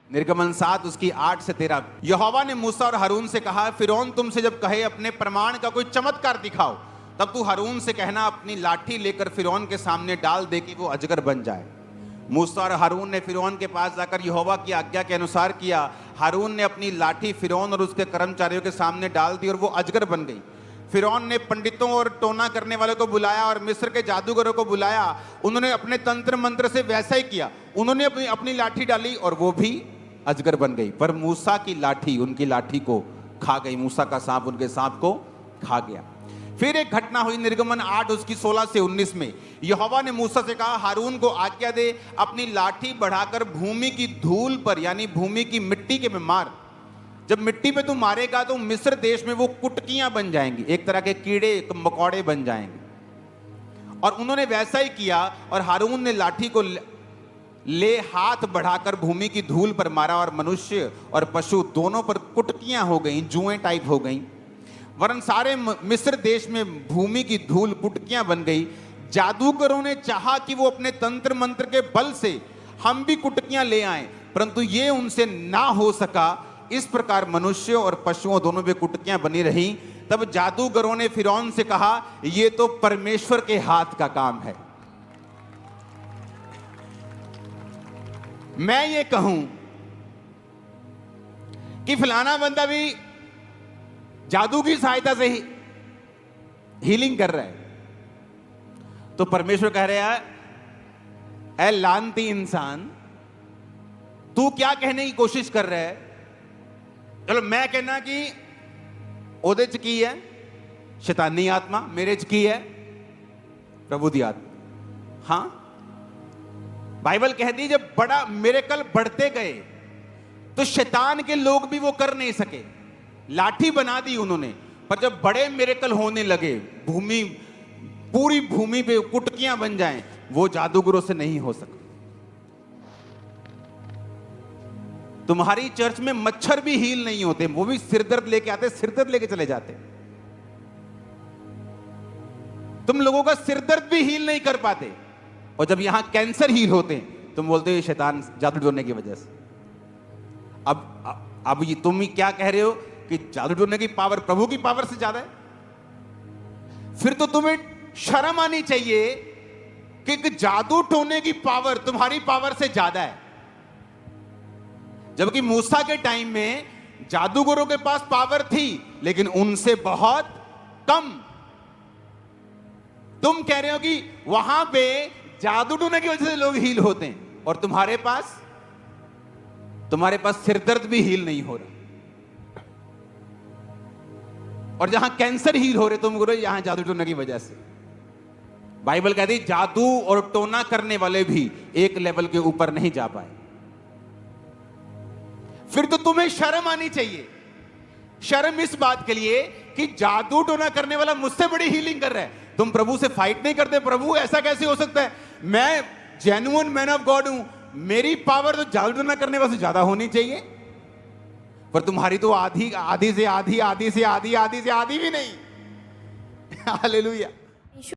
निर्गमन 7 उसकी 8 से 13। यहोवा ने मूसा और हारून से कहा, फिरौन तुमसे जब कहे अपने प्रमाण का कोई चमत्कार दिखाओ, तब तू हारून से कहना अपनी लाठी लेकर फिरौन के सामने डाल दे कि वो अजगर बन जाए। मूसा और हारून ने फिरौन के पास जाकर यहोवा की आज्ञा के अनुसार किया। हारून ने अपनी लाठी फिरौन और उसके कर्मचारियों के सामने डाल दी और वो अजगर बन गई। फिरौन ने पंडितों और टोना करने वालों को बुलाया और मिस्र के जादूगरों को बुलाया। उन्होंने अपने तंत्र मंत्र से वैसा ही किया। उन्होंने अपनी लाठी डाली और वो भी अजगर बन गई। पर मूसा की लाठी उनकी लाठी को खा गई। मूसा का सांप उनके सांप को खा गया। फिर एक घटना हुई निर्गमन 8 उसकी 16 से 19 में। यहोवा ने मूसा से कहा, हारून को आज्ञा दे अपनी लाठी बढ़ाकर भूमि की धूल पर यानी भूमि की मिट्टी के में मार। जब मिट्टी पे तू मारेगा तो मिस्र देश में वो कुटकियां बन जाएंगी, एक तरह के कीड़े मकोड़े बन जाएंगे। और उन्होंने वैसा ही किया और हारून ने लाठी को ले हाथ बढ़ाकर भूमि की धूल पर मारा और मनुष्य और पशु दोनों पर कुटकियां हो गईं, जुएं टाइप हो गईं। वरन सारे मिस्र देश में भूमि की धूल कुटकियां बन गई। जादूगरों ने चाहा कि वो अपने तंत्र मंत्र के बल से हम भी कुटकियां ले आए, परंतु ये उनसे ना हो सका। इस प्रकार मनुष्यों और पशुओं दोनों पे कुटकियां बनी रहीं। तब जादूगरों ने फिरौन से कहा, ये तो परमेश्वर के हाथ का काम है। मैं ये कहूं कि फलाना बंदा भी जादू की सहायता से ही हीलिंग कर रहा है, तो परमेश्वर कह रहा है, ऐ लानती इंसान, तू क्या कहने की कोशिश कर रहा है? चलो मैं कहना कि ओदे च की है शैतानी आत्मा, मेरे च की है प्रभु दी आत्मा। हां, बाइबल कहती जब बड़ा मिरेकल बढ़ते गए तो शैतान के लोग भी वो कर नहीं सके, लाठी बना दी उन्होंने। पर जब बड़े मिरेकल होने लगे, पूरी भूमि पे कुटकियां बन जाएं, वो जादूगरों से नहीं हो सका। तुम्हारी चर्च में मच्छर भी हील नहीं होते, वो भी सिरदर्द लेके आते, सिरदर्द लेके चले जाते। तुम लोगों का सिरदर्द भी हील नहीं कर पाते, और जब यहां कैंसर हील होते हैं तुम बोलते हो ये शैतान जादू टोने की वजह से। अब ये तुम ही क्या कह रहे हो कि जादू टोने की पावर प्रभु की पावर से ज्यादा है? फिर तो तुम्हें शर्म आनी चाहिए कि जादू टोने की पावर तुम्हारी पावर से ज्यादा है। जबकि मूसा के टाइम में जादूगरों के पास पावर थी, लेकिन उनसे बहुत कम। तुम कह रहे हो कि वहां पे जादू टोने की वजह से लोग हील होते हैं, और तुम्हारे पास सिरदर्द भी हील नहीं हो रहा। और जहां कैंसर हील हो रहे तुम बोलो यहां जादू टोने की वजह से। बाइबल कहती जादू और टोना करने वाले भी एक लेवल के ऊपर नहीं जा पाए। फिर तो तुम्हें शर्म आनी चाहिए। शर्म इस बात के लिए कि जादू टोना करने वाला मुझसे बड़ी हीलिंग कर रहा है, तुम प्रभु से फाइट नहीं करते। प्रभु ऐसा कैसे हो सकता है? मैं जेन्युइन मैन ऑफ गॉड हूं, मेरी पावर तो जादू टोना करने वाले से ज्यादा होनी चाहिए, पर तुम्हारी तो आधी से आधी भी नहीं। हालेलुया।